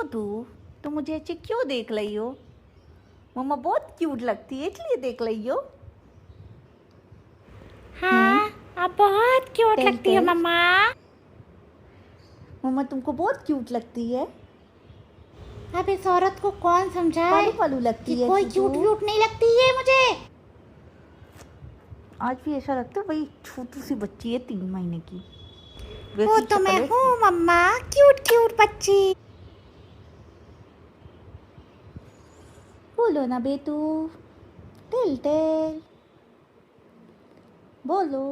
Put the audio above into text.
क्यों तू मुझे अच्छे क्यों देख रही हो? मम्मा बहुत क्यूट लगती है इसलिए देख रही हो? हाँ, आप बहुत क्यूट टेल लगती हो टेल मम्मा। मम्मा तुमको बहुत क्यूट लगती है। अब इस औरत को कौन समझाए पालू पालू कि लगती है कोई तू। क्यूट व्यूट नहीं लगती है मुझे। आज भी ऐसा लगता है वही छोटी सी बच्ची है 3 महीने की, वो वैसी तो शक्ल मैं है हूँ इसकी। मम्मा, क्यूट क्यूट बच्ची। बोलो ना बेटू, टेल टेल बोलो।